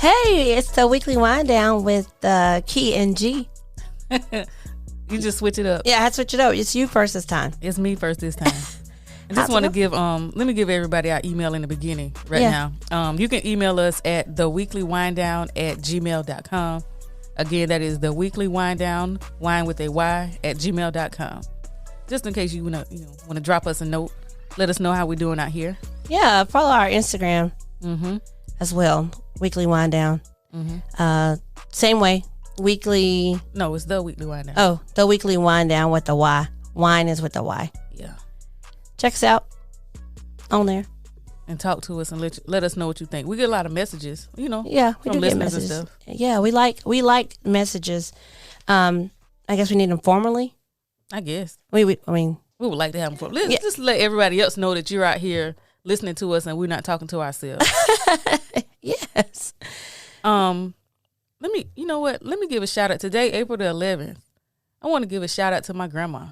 Hey, it's the weekly wind down with Key and G. You just switch it up. Yeah, I had to switch it up. It's you first this time. It's me first this time. I just want to give let me give everybody our email in the beginning now. You can email us at theweeklywynedown@gmail.com. Again, that is theweeklywynedown, wine with a Y, @gmail.com. Just in case you want to drop us a note, let us know how we're doing out here. Yeah, follow our Instagram as well. Weekly wind down. Same way. Weekly. No, it's the weekly wind down. Oh, the weekly wind down with the Y. Wine is with the Y. Yeah. Check us out on there and talk to us and let us know what you think. We get a lot of messages, Yeah, we from do get listeners messages. and stuff. Yeah, we like messages. I guess we need them formally. I guess I mean, we would like to have them formally. Let's just let everybody else know that you're out here listening to us and we're not talking to ourselves. Yes. Let me give a shout out today, April the 11th. I want to give a shout out to my grandma.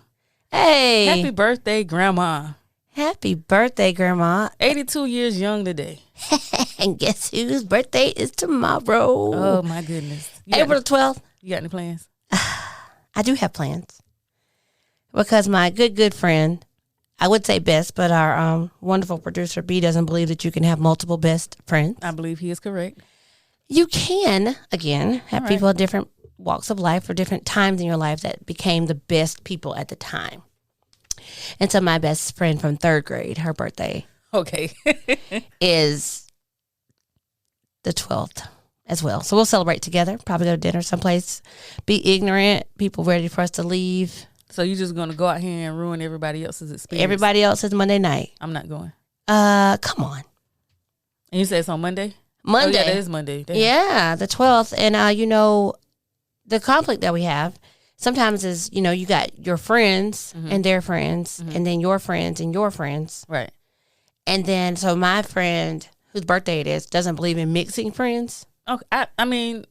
Hey, Happy birthday, Grandma. Happy birthday, Grandma. 82 years young today. And guess whose birthday is tomorrow? Oh, my goodness. April 12th. You got any plans? I do have plans. Because my good friend, I would say best, but our wonderful producer, B, doesn't believe that you can have multiple best friends. I believe he is correct. You can, again, have people of different walks of life or different times in your life that became the best people at the time. And so my best friend from 3rd grade, her birthday is the 12th as well. So we'll celebrate together, probably go to dinner someplace, be ignorant, people ready for us to leave. So you're just going to go out here and ruin everybody else's experience? Everybody else's Monday night. I'm not going. Come on. And you said it's on Monday? Monday. Oh, yeah, that is Monday. Damn. Yeah, the 12th. And, the conflict that we have sometimes is, you got your friends and their friends and then your friends and your friends. Right. And then, so my friend, whose birthday it is, doesn't believe in mixing friends. Okay. I mean,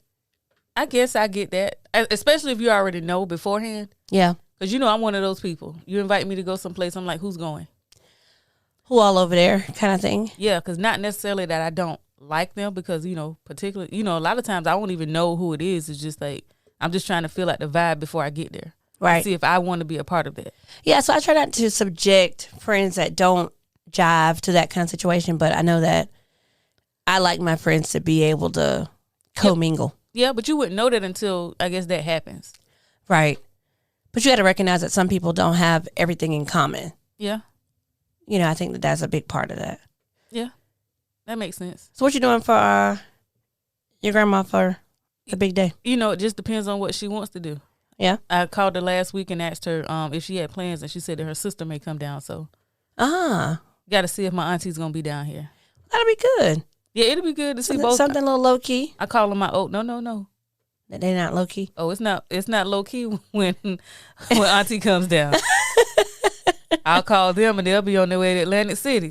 I guess I get that, especially if you already know beforehand. Yeah. Because, I'm one of those people. You invite me to go someplace, I'm like, who's going? Who all over there kind of thing. Yeah, because not necessarily that I don't like them because, particularly, a lot of times I won't even know who it is. It's just like, I'm just trying to feel like the vibe before I get there. Right. See if I want to be a part of that. Yeah, so I try not to subject friends that don't jive to that kind of situation, but I know that I like my friends to be able to commingle. Yeah, but you wouldn't know that until, I guess, that happens. Right. But you got to recognize that some people don't have everything in common. Yeah. I think that's a big part of that. Yeah, that makes sense. So what you doing for your grandma for the big day? It just depends on what she wants to do. Yeah. I called her last week and asked her if she had plans, and she said that her sister may come down. So, got to see if my auntie's gonna be down here. That'll be good. Yeah, it'll be good to see both. Something a little low key. I call them my no. They're not low key. Oh, it's not low key when auntie comes down. I'll call them and they'll be on their way to Atlantic City.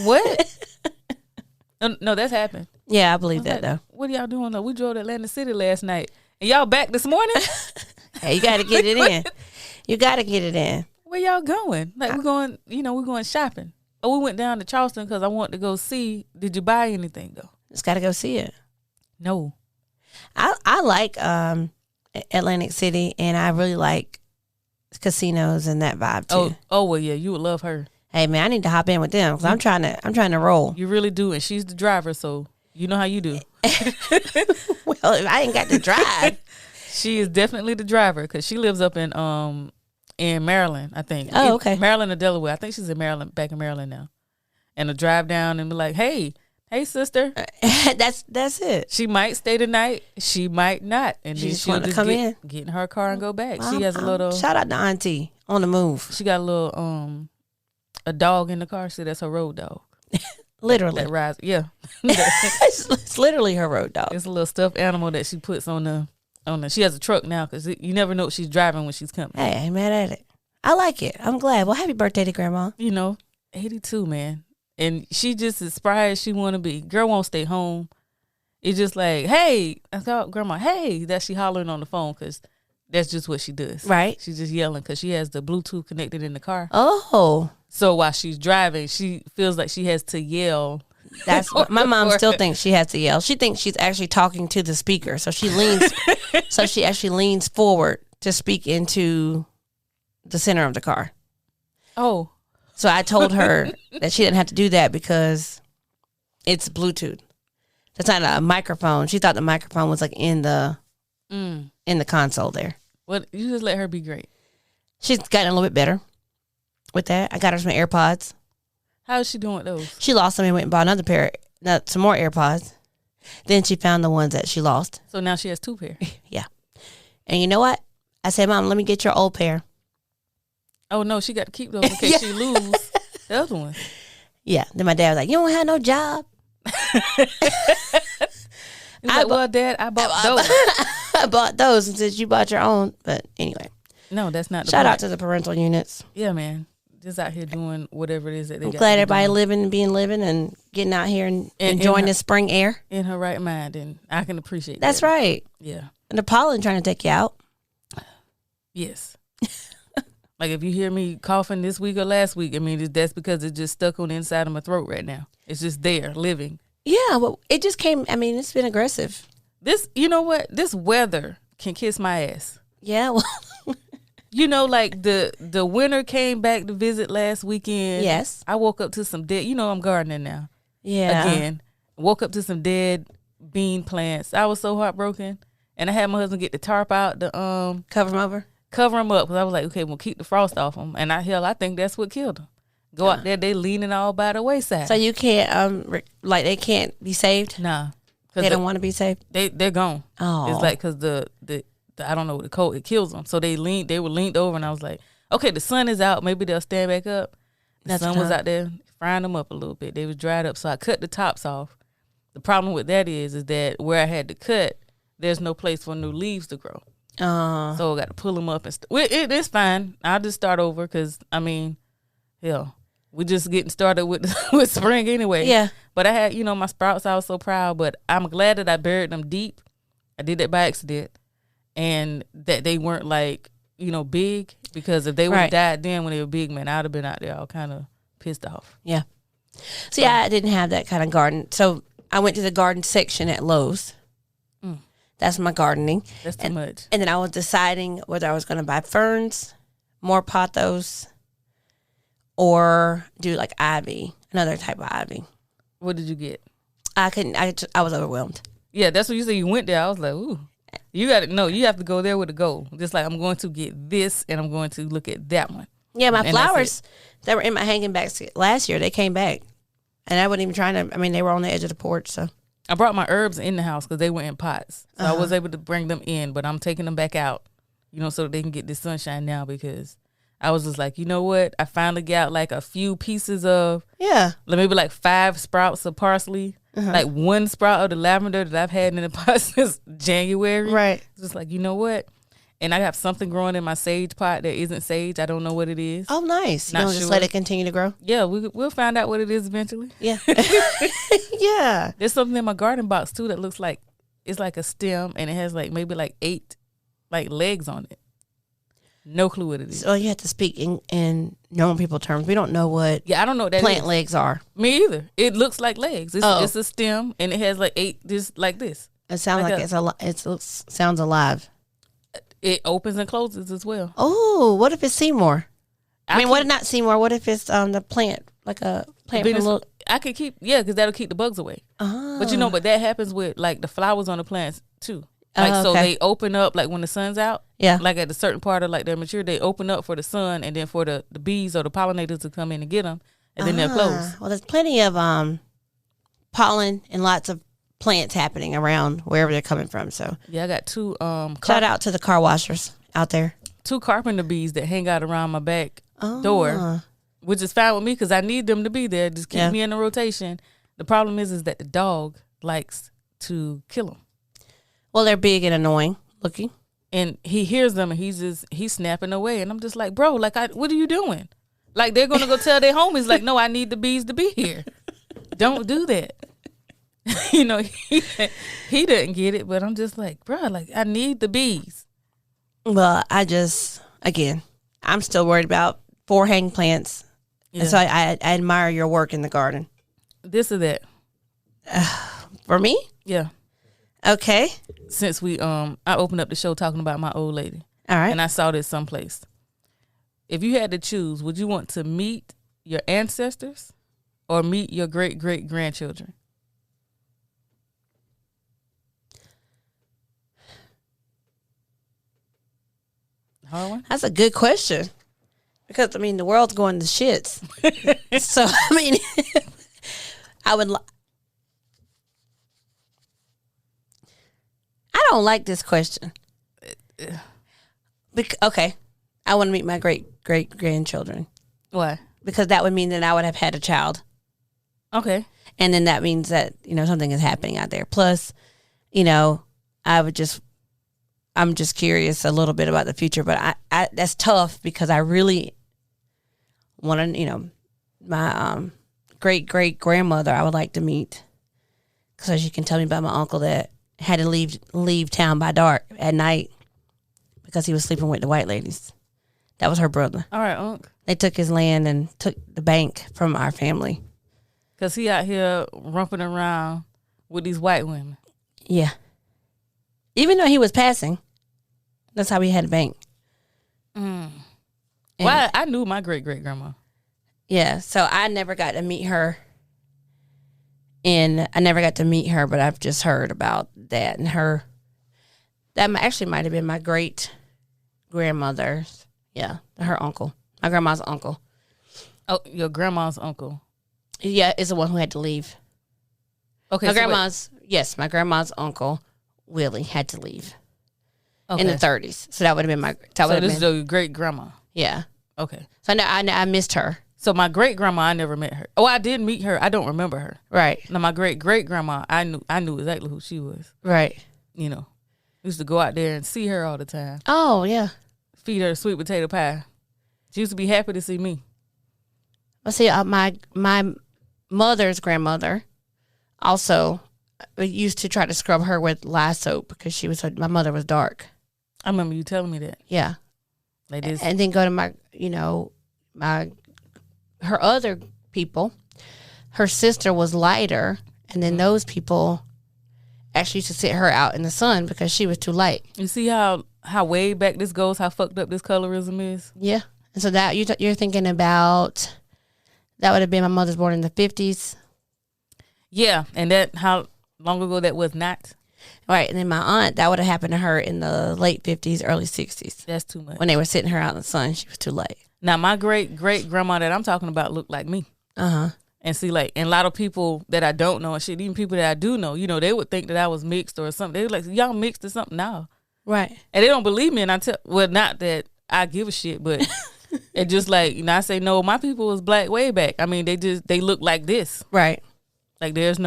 What? No, that's happened. Yeah, I believe that though. What are y'all doing though? We drove to Atlantic City last night. And y'all back this morning? Hey, you got to get it in. You got to get it in. Where y'all going? Like we're going shopping. Oh, we went down to Charleston because I wanted to go see. Did you buy anything though? Just got to go see it. No. I like Atlantic City, and I really like casinos and that vibe too. Oh well, yeah, you would love her. Hey man, I need to hop in with them because I'm trying to roll. You really do, and she's the driver, so you know how you do. Well, I ain't got to drive. She is definitely the driver because she lives up in Maryland, I think. Oh, okay. Maryland or Delaware. I think she's in Maryland, back in Maryland now. And to drive down and be like, hey, sister. That's it. She might stay the night. She might not. And She then just she'll want to just come in. get in her car and go back. She has a little. Shout out to Auntie on the move. She got a little a dog in the car. So that's her road dog. Literally. That rides. Yeah. It's literally her road dog. It's a little stuffed animal that she puts on the. She has a truck now because you never know what she's driving when she's coming. Hey, I ain't mad at it. I like it. I'm glad. Well, happy birthday to Grandma. 82, man. And she just as spry as she want to be. Girl won't stay home. It's just like, hey, I thought Grandma, hey, that she hollering on the phone because that's just what she does. Right. She's just yelling because she has the Bluetooth connected in the car. Oh. So while she's driving, she feels like she has to yell That's my mom still thinks she has to yell. She thinks she's actually talking to the speaker, so she leans. So she actually leans forward to speak into the center of the car. Oh, so I told her that she didn't have to do that because it's Bluetooth. That's not a microphone. She thought the microphone was like in the console there. Well, you just let her be great. She's gotten a little bit better with that. I got her some AirPods. How is she doing with those? She lost them and went and bought some more AirPods. Then she found the ones that she lost. So now she has 2 pair. Yeah. And you know what? I said, Mom, let me get your old pair. Oh, no, she got to keep those in case she lose the other one. Yeah. Then my dad was like, you don't have no job. Well, Dad, I bought those. I bought those and since you bought your own. But anyway. No, that's not the Shout point. out to the parental units. Yeah, man. Just out here doing whatever it is that they I'm got. glad everybody living and getting out here and enjoying the spring air. In her right mind, and I can appreciate That's that. right. Yeah. And the pollen trying to take you out. Yes. Like if you hear me coughing this week or last week, I mean, that's because it's just stuck on the inside of my throat right now. It's just there, living. Yeah, well, it just came, I mean, it's been aggressive. This, you know what? This weather can kiss my ass. Yeah, well. You know, like the winter came back to visit last weekend. Yes. I woke up to some dead, I'm gardening now. Yeah. Again. Woke up to some dead bean plants. I was so heartbroken. And I had my husband get the tarp out to cover them over. Cover them up because I was like, okay, we'll keep the frost off them. And I think that's what killed them. Go out there, they leaning all by the wayside. So you can't they can't be saved. Nah, they don't want to be saved. They're gone. Oh, it's like because the I don't know, the cold, it kills them. So they were leaned over, and I was like, okay, the sun is out. Maybe they'll stand back up. The sun was out there frying them up a little bit. They was dried up, so I cut the tops off. The problem with that is that where I had to cut, there's no place for new leaves to grow. So I got to pull them up and it's fine. I'll just start over because I mean, hell, we're just getting started with spring anyway. Yeah. But I had my sprouts. I was so proud, but I'm glad that I buried them deep. I did that by accident, and that they weren't like big, because if they would have died then when they were big, man, I'd have been out there all kind of pissed off. Yeah. See, I didn't have that kind of garden, so I went to the garden section at Lowe's. That's my gardening. That's too much. And then I was deciding whether I was going to buy ferns, more pothos, or do like ivy, another type of ivy. What did you get? I couldn't. I was overwhelmed. Yeah, that's what you said. You went there. I was like, ooh. You got to know. You have to go there with a goal. Just like I'm going to get this, and I'm going to look at that one. Yeah, my flowers that were in my hanging basket last year, they came back, and I wasn't even trying to. I mean, they were on the edge of the porch, so. I brought my herbs in the house because they were in pots. So I was able to bring them in, but I'm taking them back out, so that they can get this sunshine now, because I was just like, you know what? I finally got like a few pieces of, maybe like 5 sprouts of parsley, like 1 sprout of the lavender that I've had in the pot since January. Right. Just like, you know what? And I have something growing in my sage pot that isn't sage. I don't know what it is. Oh, nice. Not just let it continue to grow? Yeah, we'll find out what it is eventually. Yeah. Yeah. There's something in my garden box, too, that looks like it's like a stem, and it has like maybe like 8 like legs on it. No clue what it is. So you have to speak in normal people terms. We don't know what I don't know what that plant is. legs are. Me either. It looks like legs. It's a stem, and it has like 8 just like this. It sounds like it sounds alive. It opens and closes as well. Oh, what if it's Seymour? Not Seymour? What if it's the plant, like a plant from a little... I could keep, because that'll keep the bugs away. Oh. But but that happens with like the flowers on the plants too. Like so they open up like when the sun's out. Yeah. Like at a certain part of like their mature, they open up for the sun, and then for the bees or the pollinators to come in and get them, and then they'll close. Well, there's plenty of pollen and lots of plants happening around wherever they're coming from. So yeah, I got 2 shout out to the car washers out there. 2 carpenter bees that hang out around my back door, which is fine with me because I need them to be there. Just keep me in the rotation. The problem is that the dog likes to kill them. Well, they're big and annoying looking, and he hears them and he's snapping away, and I'm just like, bro, like what are you doing? Like they're gonna go tell their homies like, no, I need the bees to be here. Don't do that. He didn't get it, but I'm just like, bro, like I need the bees. Well, I'm still worried about 4 hang plants, and so I admire your work in the garden. This or that. For me? Yeah. Okay. Since I opened up the show talking about my old lady. All right. And I saw this someplace. If you had to choose, would you want to meet your ancestors or meet your great-great-grandchildren? Hard one? That's a good question. Because, I mean, the world's going to shits. So, I mean, I don't like this question. Okay. I want to meet my great-great-grandchildren. Why? Because that would mean that I would have had a child. Okay. And then that means that, something is happening out there. Plus, I'm just curious a little bit about the future, but I that's tough because I really want to, my great-great-grandmother I would like to meet because she can tell me about my uncle that had to leave town by dark at night because he was sleeping with the white ladies. That was her brother. All right, Unc. They took his land and took the bank from our family. Because he out here rumping around with these white women. Yeah. Even though he was passing, that's how we had a bank. Well, I knew my great-great-grandma. Yeah, so I never got to meet her. But I've just heard about that. And that actually might have been my great-grandmother's. Yeah, her uncle. My grandma's uncle. Oh, your grandma's uncle. Yeah, is the one who had to leave. Okay, my grandma's uncle, Willie, had to leave in the 30s. So that would have been my... So this is your great-grandma? Yeah. Okay. So I missed her. So my great-grandma, I never met her. Oh, I did meet her. I don't remember her. Right. Now, my great-great-grandma, I knew exactly who she was. Right. Used to go out there and see her all the time. Oh, yeah. Feed her sweet potato pie. She used to be happy to see me. Well, see, my mother's grandmother also used to try to scrub her with lye soap because my mother was dark. I remember you telling me that. Yeah. Like this. And then go to her other people. Her sister was lighter, and then those people actually used to sit her out in the sun because she was too light. You see how way back this goes, how fucked up this colorism is? Yeah. And so that you're thinking about, that would have been my mother's born in the 50s. Yeah. And that, how long ago that was not? Right. And then my aunt, that would have happened to her in the late 50s, early 60s. That's too much. When they were sitting her out in the sun, she was too light. Now, my great-great-grandma that I'm talking about looked like me. Uh-huh. And see, and a lot of people that I don't know and shit, even people that I do know, they would think that I was mixed or something. They were like, y'all mixed or something now. Right. And they don't believe me. And not that I give a shit, but it just I say, no, my people was black way back. I mean, they look like this. Right. Like this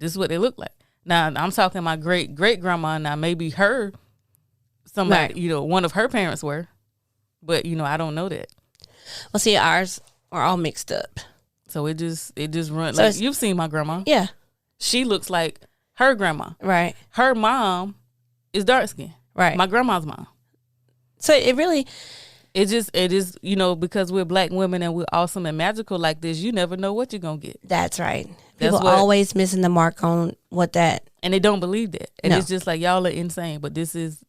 is what they look like. Now, I'm talking my great-great-grandma. Now, maybe somebody, right. One of her parents were. But, I don't know that. Well, see, ours are all mixed up. So it just runs. So you've seen my grandma. Yeah. She looks like her grandma. Right. Her mom is dark skinned. Right. My grandma's mom. So it is, because we're black women and we're awesome and magical like this, you never know what you're going to get. That's right. People always missing the mark on what that. And they don't believe that. And no. It's just like, y'all are insane, but this is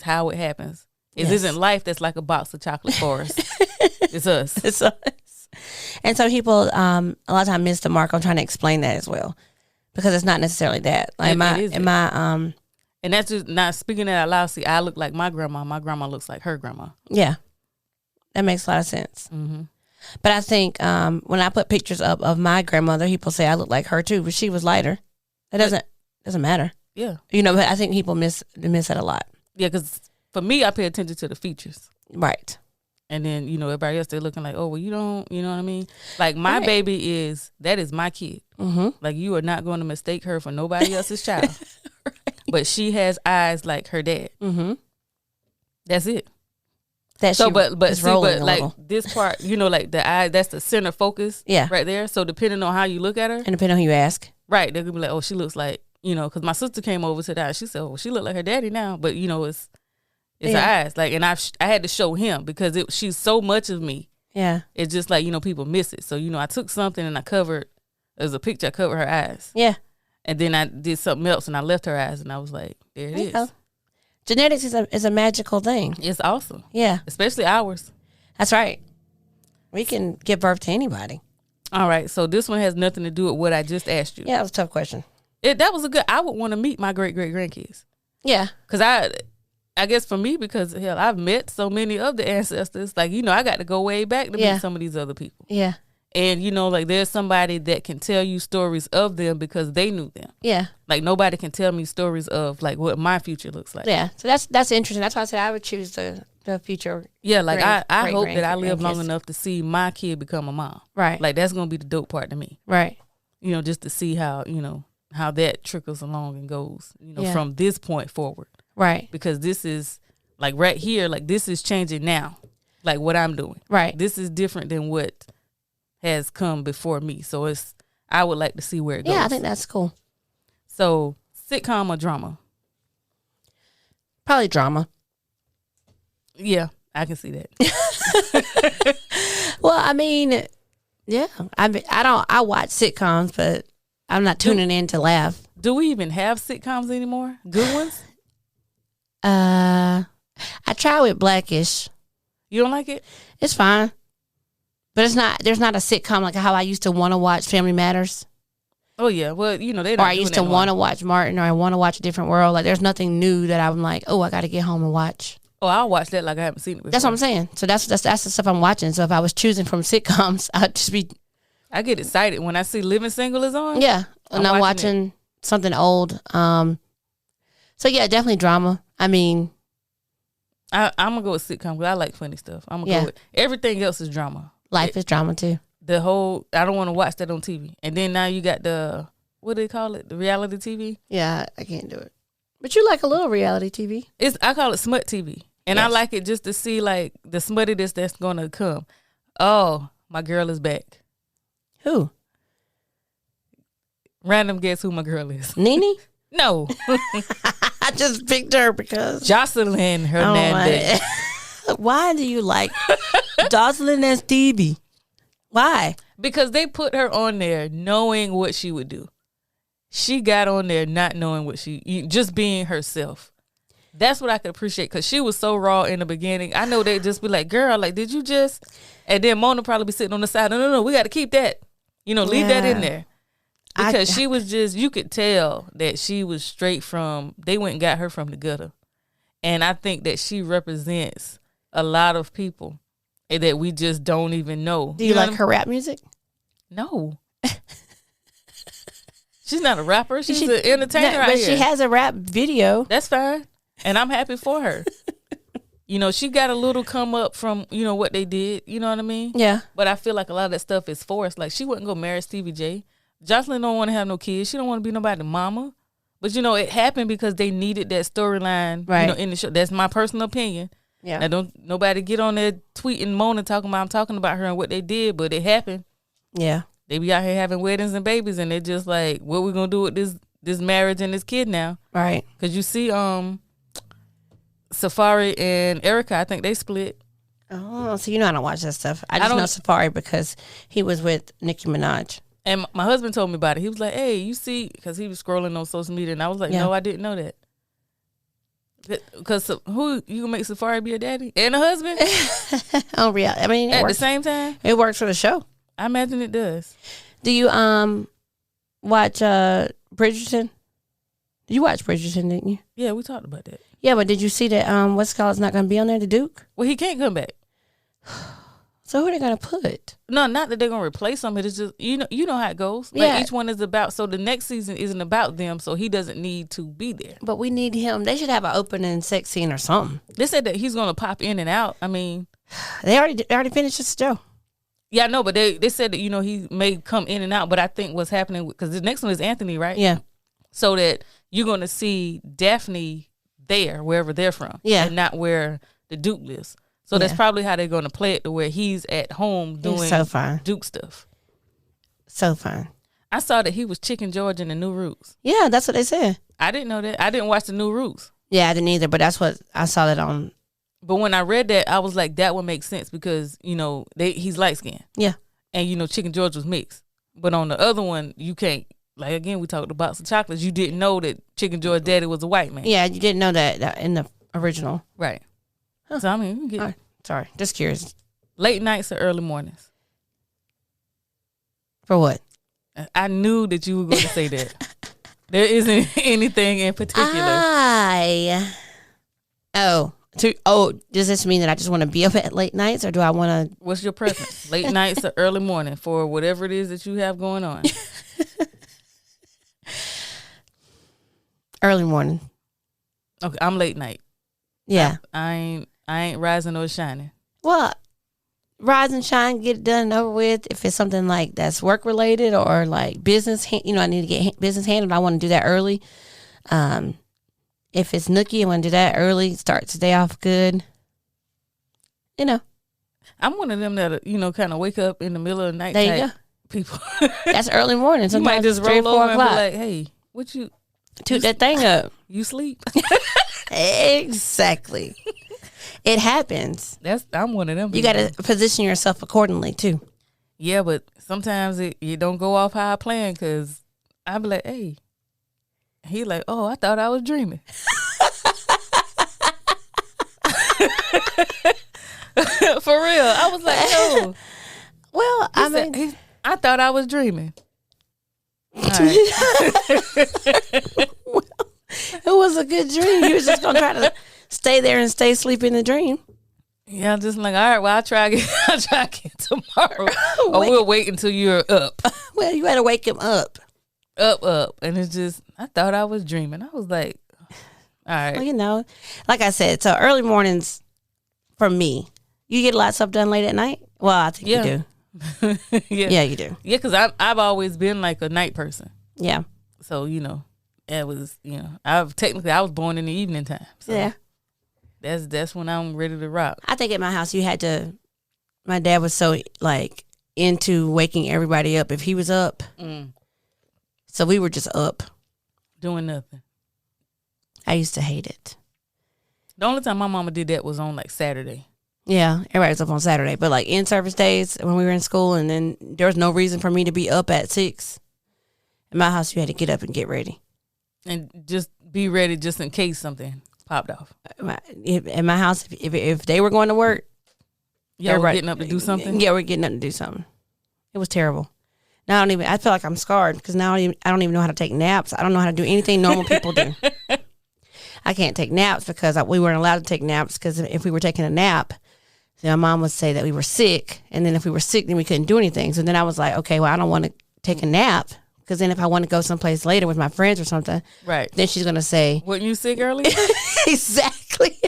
how it happens. It isn't life that's like a box of chocolate for us. It's us. It's us. And so people a lot of times miss the mark on trying to explain that as well. Because it's not necessarily that. Like and that's just not speaking that out loud. See, I look like my grandma. My grandma looks like her grandma. Yeah. That makes a lot of sense. Mm-hmm. But I think when I put pictures up of my grandmother, people say I look like her too, but she was lighter. It doesn't matter. Yeah. But I think people miss that a lot. Yeah, because for me, I pay attention to the features. Right. And then, everybody else, they're looking like, oh, well, you don't, you know what I mean? Like, my baby that is my kid. Mm-hmm. Like, you are not going to mistake her for nobody else's child. Right. But she has eyes like her dad. Mm-hmm. That's it. But this part, like the eye, that's the center focus. Yeah. Right there. So depending on how you look at her. And depending on who you ask. Right. They're going to be like, oh, she looks like, because my sister came over to that. She said, oh, she look like her daddy now. But, it's her eyes. Like, and I had to show him because she's so much of me. Yeah. It's just like, people miss it. So, I took something and I covered There's a picture I covered her eyes. Yeah. And then I did something else and I left her eyes and I was like, there it is. Genetics is a magical thing. It's awesome. Yeah. Especially ours. That's right. We can give birth to anybody. All right. So this one has nothing to do with what I just asked you. Yeah, that was a tough question. That was a good, I would want to meet my great-great-grandkids. Yeah. Because I guess for me, because hell, I've met so many of the ancestors. Like, you know, I got to go way back to meet some of these other people. Yeah. And, you know, like there's somebody that can tell you stories of them because they knew them. Yeah. Like nobody can tell me stories of like what my future looks like. Yeah. So that's interesting. That's why I said I would choose the future. Yeah. Like I hope that I live long enough to see my kid become a mom. Right. Like that's going to be the dope part to me. Right. You know, just to see how, you know, how that trickles along and goes, you know, from this point forward. Right. Because this is like right here, like this is changing now. Like what I'm doing. Right. This is different than what has come before me. So I would like to see where it goes. Yeah, I think that's cool. So sitcom or drama? Probably drama. Yeah, I can see that. Well, I mean, yeah. I watch sitcoms, but I'm not tuning in to laugh. Do we even have sitcoms anymore? Good ones? I try with Blackish. You don't like it? It's fine. But there's not a sitcom like how I used to want to watch Family Matters. Oh, yeah. Well, you know, they or don't I used to want to watch Martin, or I want to watch A Different World. Like, there's nothing new that I'm like, oh, I got to get home and watch. Oh, I'll watch that like I haven't seen it before. That's what I'm saying. So that's the stuff I'm watching. So if I was choosing from sitcoms, I'd just be... I get excited when I see Living Single is on. Yeah. And I'm watching something old. So, yeah, definitely drama. I mean... I'm going to go with sitcom because I like funny stuff. I'm going to go with... Everything else is drama. Life is drama too. I don't want to watch that on TV. And then now you got what do they call it? The reality TV? Yeah, I can't do it. But you like a little reality TV. I call it smut TV. And I like it just to see like the smuttiness that's going to come. Oh, my girl is back. Who? Random guess who my girl is. Nene? No. I just picked her because... Jocelyn Hernandez. Why do you like Jocelyn and Stevie? Why? Because they put her on there knowing what she would do. She got on there not knowing just being herself. That's what I could appreciate because she was so raw in the beginning. I know they'd just be like, girl, like, did you just... And then Mona probably be sitting on the side. No, we got to keep that. You know, leave that in there. Because she was just, you could tell that she was straight from, they went and got her from the gutter. And I think that she represents a lot of people that we just don't even know. Do you like her rap music? No. She's not a rapper. She's an entertainer out but here. She has a rap video. That's fine. And I'm happy for her. You know, she got a little come up from, you know, what they did. You know what I mean? Yeah. But I feel like a lot of that stuff is forced. Like, she wouldn't go marry Stevie J. Jocelyn don't want to have no kids. She don't want to be nobody's mama. But, you know, it happened because they needed that storyline, you know, in the show. That's my personal opinion. Yeah. Now, don't nobody get on there tweeting, moaning, I'm talking about her and what they did, but it happened. Yeah. They be out here having weddings and babies, and they're just like, what we going to do with this marriage and this kid now? Right. Because you see Safari and Erica, I think they split. Oh, so you know I don't watch that stuff. I just know Safari because he was with Nicki Minaj. And my husband told me about it. He was like, hey, you see, because he was scrolling on social media, and I was like, no, I didn't know that. Because who you gonna make Safari be a daddy and a husband? Oh, yeah. I mean, at the same time, it works for the show. I imagine it does. Do you watch Bridgerton? You watched Bridgerton, didn't you? Yeah, we talked about that. Yeah, but did you see that what's called is not going to be on there, the Duke? Well, he can't come back. So who are they going to put? No, not that they're going to replace him. It's just, you know how it goes. Like each one is about, so the next season isn't about them, so he doesn't need to be there. But we need him. They should have an opening sex scene or something. They said that he's going to pop in and out. I mean. They already finished this show. Yeah, I know, but they said that, you know, he may come in and out, but I think what's happening, because the next one is Anthony, right? Yeah. So that you're going to see Daphne there, wherever they're from. Yeah. And not where the Duke lives. So that's probably how they're going to play it, to where he's at home doing Duke stuff. So fun. I saw that he was Chicken George in the New Roots. Yeah, that's what they said. I didn't know that. I didn't watch the New Roots. Yeah, I didn't either, but that's what I saw that on. But when I read that, I was like, that would make sense because, you know, he's light skinned. Yeah. And, you know, Chicken George was mixed. But on the other one, you can't. Like, again, we talked about some chocolates. You didn't know that Chicken Joy's daddy was a white man. Yeah, you didn't know that in the original. Right. Huh. So, I mean, you get sorry, just curious. Late nights or early mornings? For what? I knew that you were going to say that. There isn't anything in particular. Does this mean that I just want to be up at late nights, or do I want to? What's your preference? Late nights or early morning for whatever it is that you have going on? Early morning. Okay, I'm late night. Yeah, I ain't rising or shining. Well, rise and shine, get it done and over with. If it's something like that's work related or like business, I need to get business handled. I want to do that early. If it's nookie, I want to do that early. Start the day off good. I'm one of them that kind of wake up in the middle of the night. There you go. People. That's early morning. You might Sometimes just roll over and be like, "Hey, what you toot that thing up? You sleep?" Exactly. It happens. I'm one of them. You got to position yourself accordingly too. Yeah, but sometimes it don't go off how I plan, because I be like, "Hey," he like, "Oh, I thought I was dreaming." For real, I was like, "No." Well, I thought I was dreaming. All right. Well, it was a good dream. You was just gonna try to stay there and stay asleep in the dream. Yeah, I'm just like, all right, well, I'll try again tomorrow. Or we'll wait until you're up. Well, you gotta wake him up. Up. And it's just, I thought I was dreaming. I was like, all right. Well, like I said, so early mornings for me, you get a lot of stuff done late at night. Well, I think you do. Yeah, you do. Yeah, because I've always been like a night person. Yeah. So, it was, I was born in the evening time. So yeah. That's when I'm ready to rock. I think at my house my dad was so like into waking everybody up if he was up. So we were just up. Doing nothing. I used to hate it. The only time my mama did that was on like Saturday. Yeah, everybody was up on Saturday. But like in service days when we were in school, and then there was no reason for me to be up at 6. In my house, you had to get up and get ready. And just be ready just in case something popped off. In my house, if they were going to work, yeah, we're getting up to do something. Yeah, we're getting up to do something. It was terrible. Now I feel like I'm scarred because now I don't even know how to take naps. I don't know how to do anything normal people do. I can't take naps because we weren't allowed to take naps, because if we were taking a nap, my mom would say that we were sick, and then if we were sick, then we couldn't do anything. So then I was like, okay, well, I don't want to take a nap, because then if I want to go someplace later with my friends or something, right, then she's going to say, weren't you sick earlier? Exactly.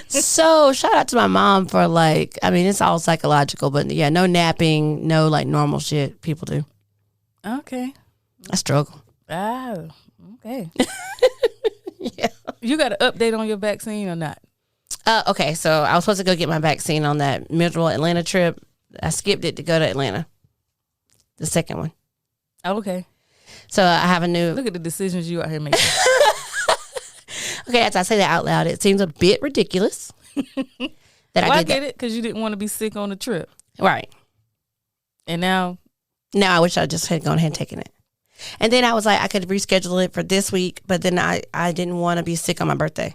So shout out to my mom for it's all psychological, but yeah, no napping, no like normal shit people do. Okay. I struggle. Oh, okay. Yeah. You got an update on your vaccine or not? Okay, so I was supposed to go get my vaccine on that miserable Atlanta trip. I skipped it to go to Atlanta. The second one. Oh, okay. So I have a new... Look at the decisions you out here making. Okay, as I say that out loud, it seems a bit ridiculous. I get it, because you didn't want to be sick on the trip. Right. And now I wish I just had gone ahead and taken it. And then I was like, I could reschedule it for this week, but then I didn't want to be sick on my birthday.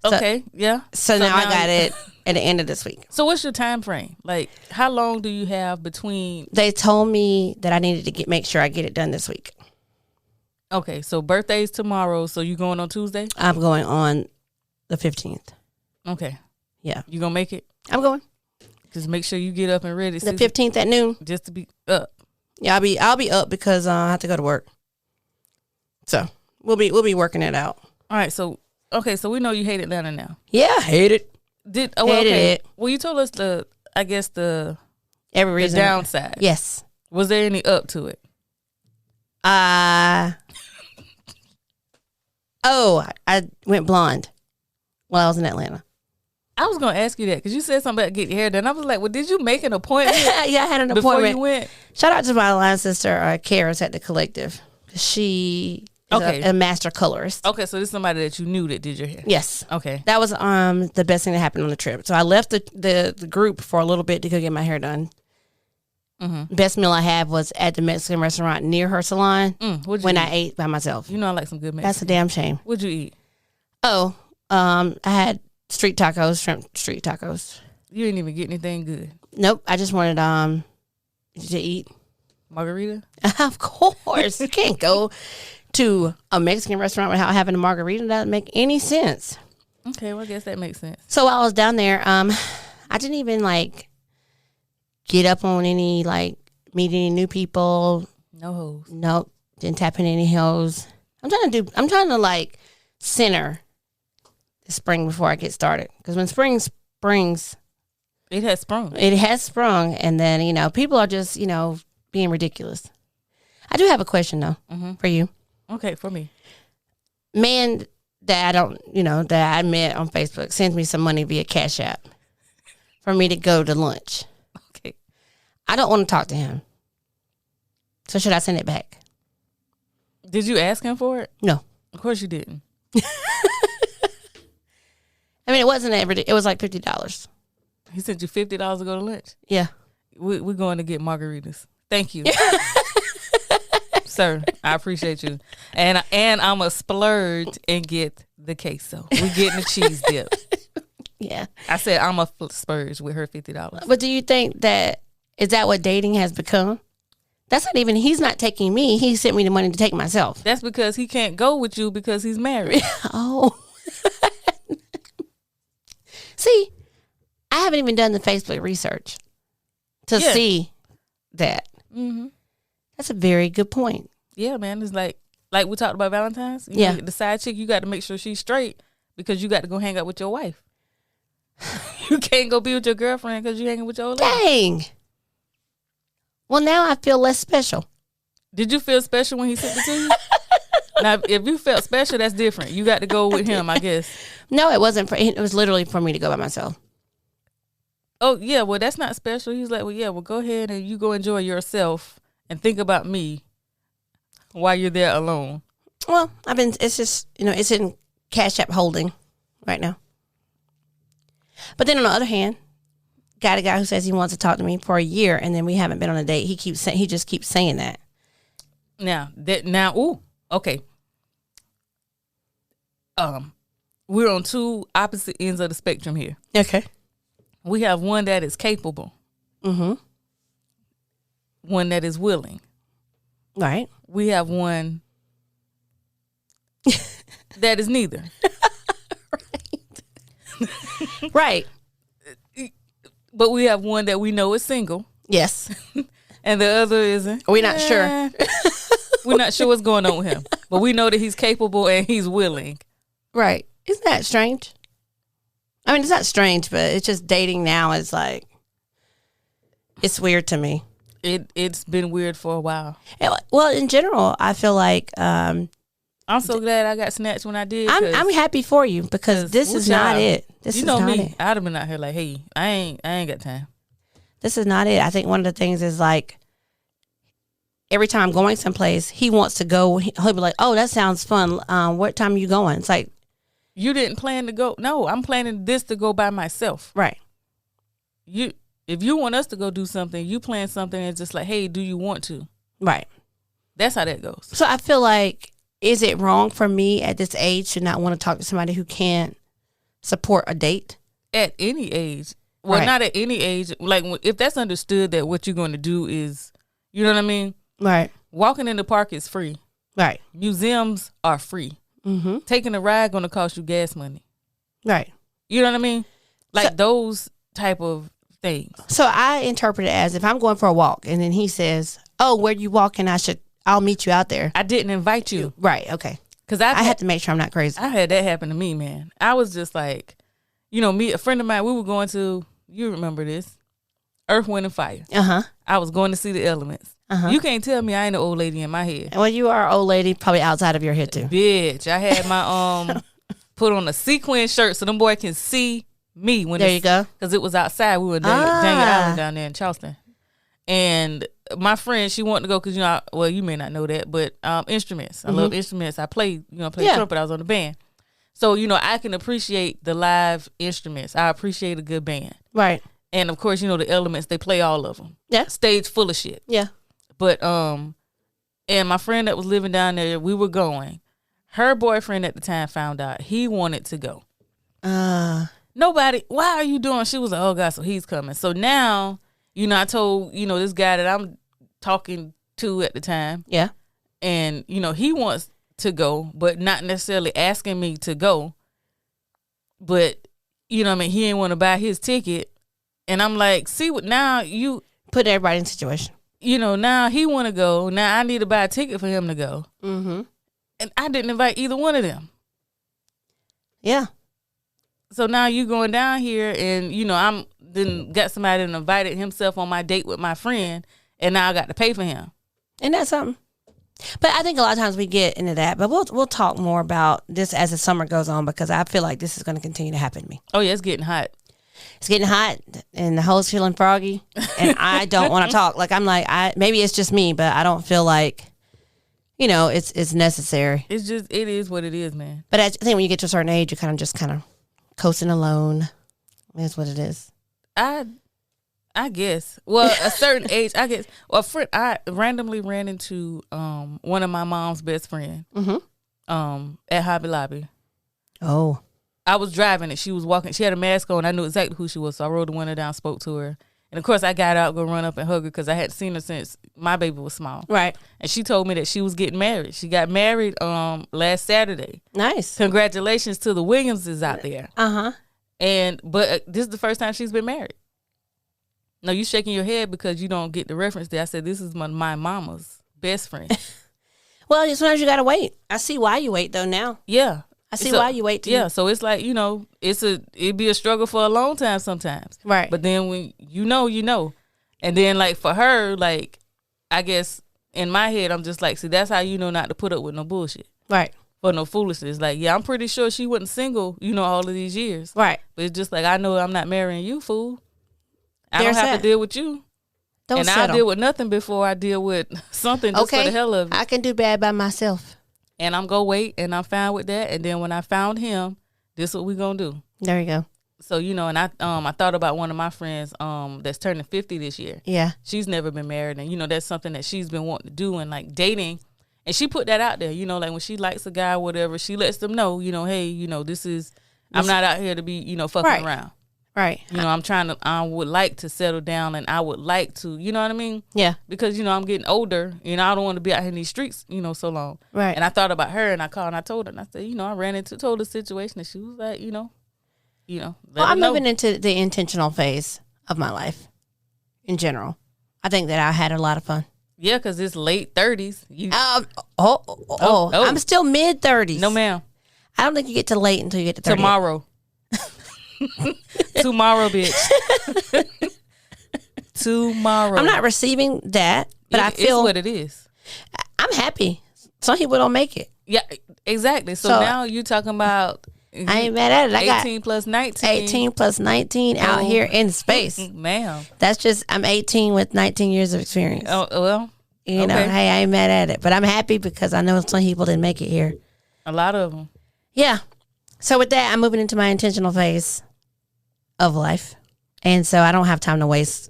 Okay, yeah. So now I got it at the end of this week. So what's your time frame? Like, how long do you have between? They told me that I needed to make sure I get it done this week. Okay, so birthday's tomorrow. So you going on Tuesday? I'm going on the 15th. Okay. Yeah. You gonna make it? I'm going. Just make sure you get up and ready. The 15th at noon. Just to be up. Yeah, I'll be up because I have to go to work. So we'll be working it out. All right. So we know you hate Atlanta now. Yeah, I hate it. Hated it. Well, you told us the every reason downside. Yes. Was there any up to it? I went blonde while I was in Atlanta. I was going to ask you that because you said something about getting your hair done. I was like, well, did you make an appointment? Yeah, I had an before appointment. You went? Shout out to my line sister, Kara's at the Collective. She is a master colorist. Okay, so this is somebody that you knew that did your hair. Yes. Okay. That was the best thing that happened on the trip. So I left the group for a little bit to go get my hair done. Best meal I had was at the Mexican restaurant near her salon when I ate by myself. You know I like some good Mexican. That's a damn shame. What'd you eat? Oh, I had street tacos, shrimp street tacos. You didn't even get anything good. Nope. I just wanted to eat. Margarita? Of course. You can't go to a Mexican restaurant without having a margarita. That doesn't make any sense. Okay, well, I guess that makes sense. So while I was down there, I didn't even like get up on any meet any new people. No hoes. Nope. Didn't tap in any hoes. I'm trying to center the spring before I get started. Because when spring springs, it has sprung. It has sprung, and then people are just being ridiculous. I do have a question though for you. Okay, for me. Man that I don't, that I met on Facebook sends me some money via Cash App for me to go to lunch. Okay. I don't want to talk to him. So should I send it back? Did you ask him for it? No. Of course you didn't. I mean, it wasn't it was like $50. He sent you $50 to go to lunch? Yeah. We're going to get margaritas. Thank you. Sir, I appreciate you. And I'm a splurge and get the queso. We getting the cheese dip. Yeah. I said I'm a splurge with her $50. But do you think is that what dating has become? That's not even, he's not taking me. He sent me the money to take myself. That's because he can't go with you because he's married. Oh. See, I haven't even done the Facebook research to see that. Mm-hmm. That's a very good point. Yeah, man. It's like we talked about Valentine's. The side chick, you got to make sure she's straight because you got to go hang out with your wife. You can't go be with your girlfriend because you hanging with your old lady. Dang. Well, now I feel less special. Did you feel special when he sent it to you? Now, if you felt special, that's different. You got to go with him, I guess. No, it wasn't. It was literally for me to go by myself. Oh, yeah. Well, that's not special. He's like, well, go ahead and you go enjoy yourself and think about me while you're there alone. Well, it's just, it's in Cash App holding right now. But then on the other hand, got a guy who says he wants to talk to me for a year and then we haven't been on a date. He just keeps saying that. Ooh, okay. We're on two opposite ends of the spectrum here. Okay. We have one that is capable. Mm-hmm. One that is willing. Right. We have one that is neither. Right. But we have one that we know is single. Yes. And the other isn't. We're not sure. We're not sure what's going on with him. But we know that he's capable and he's willing. Right. Isn't that strange? I mean, it's not strange, but it's just dating now is like, it's weird to me. It's been weird for a while. Well, in general, I feel like I'm so glad I got snatched when I did. I'm happy for you because this is not it. This is not it. I'd have been out here like, hey, I ain't got time. This is not it. I think one of the things is like every time I'm going someplace, he wants to go. He'll be like, "Oh, that sounds fun. What time are you going?" It's like, you didn't plan to go. No, I'm planning this to go by myself. Right. If you want us to go do something, you plan something and it's just like, hey, do you want to? Right. That's how that goes. So I feel like, is it wrong for me at this age to not want to talk to somebody who can't support a date? At any age. Well, right. Not at any age. Like, if that's understood that what you're going to do is, you know what I mean? Right. Walking in the park is free. Right. Museums are free. Mm-hmm. Taking a ride going to cost you gas money. Right. You know what I mean? Like those type of things. So I interpret it as if I'm going for a walk and then he says, "Oh, where you walking? I'll meet you out there." I didn't invite you. Right. Okay. Because I had to make sure I'm not crazy. I had that happen to me, man. I was just like, a friend of mine, we were going to, you remember this, Earth, Wind, and Fire. Uh-huh. I was going to see the elements. Uh-huh. You can't tell me I ain't an old lady in my head. Well, you are an old lady probably outside of your head too. Bitch, I had my put on a sequin shirt so them boy can see me when there you go. Because it was outside. We were in Daniel Island down there in Charleston. And my friend, she wanted to go because, you may not know that, but instruments. I love instruments. I play trumpet. I was on the band. So, I can appreciate the live instruments. I appreciate a good band. Right. And of course, the Elements, they play all of them. Yeah. Stage full of shit. Yeah. But, and my friend that was living down there, we were going. Her boyfriend at the time found out he wanted to go. Nobody, why are you doing? She was like, oh God, so he's coming. So now, I told, this guy that I'm talking to at the time. Yeah. And, he wants to go, but not necessarily asking me to go. But, he didn't want to buy his ticket. And I'm like, see what, now you put everybody in a situation. Now he want to go. Now I need to buy a ticket for him to go. Mm-hmm. And I didn't invite either one of them. Yeah. So now you going down here and, I'm then got somebody that invited himself on my date with my friend. And now I got to pay for him. And that's something. But I think a lot of times we get into that. But we'll talk more about this as the summer goes on, because I feel like this is going to continue to happen to me. Oh, yeah, it's getting hot. It's getting hot and the hole's feeling froggy. And I don't want to talk. Like, I'm like, maybe it's just me, but I don't feel like, it's necessary. It's just, it is what it is, man. But I think when you get to a certain age, you're kind of coasting alone. That's what it is. I guess. Well, a certain age, I guess. Well, I randomly ran into one of my mom's best friend at Hobby Lobby. Oh. I was driving and she was walking. She had a mask on. I knew exactly who she was. So I rolled the window down, spoke to her. And, of course, I got out, go run up and hug her because I hadn't seen her since my baby was small. Right. And she told me that she was getting married. She got married last Saturday. Nice. Congratulations to the Williamses out there. Uh-huh. But this is the first time she's been married. No, you shaking your head because you don't get the reference there. I said, this is my mama's best friend. Well, sometimes you got to wait. I see why you wait, though, now. Yeah. I see why you wait. So it's like, it'd be a struggle for a long time sometimes. Right. But then when you know. And then, like, for her, like, I guess in my head, I'm just like, see, that's how you know not to put up with no bullshit. Right. For no foolishness. Like, yeah, I'm pretty sure she wasn't single, all of these years. Right. But it's just like, I know I'm not marrying you, fool. I There's don't have that. to deal with you. Don't settle. I'll deal with nothing before I deal with something just for the hell of it. I can do bad by myself. And I'm going to wait, and I'm fine with that. And then when I found him, this is what we're going to do. There you go. So, and I thought about one of my friends that's turning 50 this year. Yeah. She's never been married. And, that's something that she's been wanting to do and, like, dating. And she put that out there, like when she likes a guy or whatever, she lets them know, hey, this is, I'm not out here to be, fucking around. Right. I would like to settle down and I would like to, you know what I mean? Yeah. Because, I'm getting older and I don't want to be out here in these streets, so long. Right. And I thought about her and I called and I told her and I said, I told her the situation and she was like, well, I'm moving into the intentional phase of my life in general. I think that I had a lot of fun. Yeah, because it's late 30s. I'm still mid 30s. No, ma'am. I don't think you get to late until you get to 30. Tomorrow. Tomorrow, bitch. Tomorrow. I'm not receiving that, but I feel what it is. I'm happy. Some people don't make it. Yeah, exactly. So now you're talking about I ain't mad at it. I 18 plus 19. 18 plus 19 out here in space. Ma'am. That's just, I'm 18 with 19 years of experience. Oh, well. You know, hey, I ain't mad at it. But I'm happy because I know some people didn't make it here. A lot of them. Yeah. So with that, I'm moving into my intentional phase of life. And so I don't have time to waste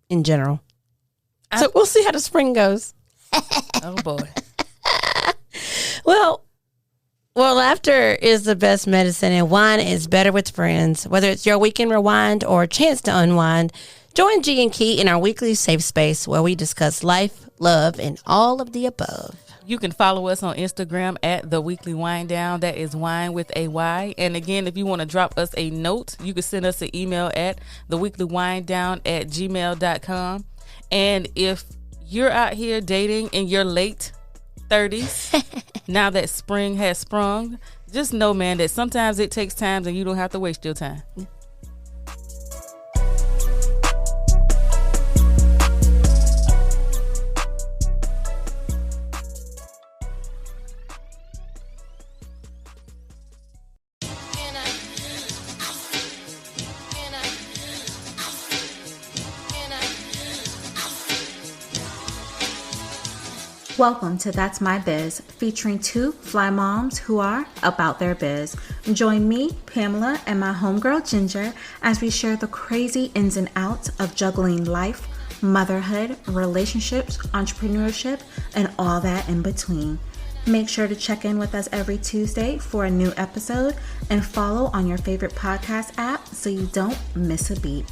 in general. So we'll see how the spring goes. Oh, boy. Well, laughter is the best medicine, and wine is better with friends. Whether it's your weekend rewind or a chance to unwind, join Gee and Kee in our weekly safe space where we discuss life, love, and all of the above. You can follow us on Instagram at theweeklywynedown. That is wine with a Y. And again, if you want to drop us a note, you can send us an email at theweeklywynedown@gmail.com. And if you're out here dating in your late 30s, now that spring has sprung, just know, man, that sometimes it takes time and you don't have to waste your time. Welcome to That's My Biz, featuring two fly moms who are about their biz. Join me, Pamela, and my homegirl Ginger as we share the crazy ins and outs of juggling life, motherhood, relationships, entrepreneurship, and all that in between. Make sure to check in with us every Tuesday for a new episode and follow on your favorite podcast app so you don't miss a beat.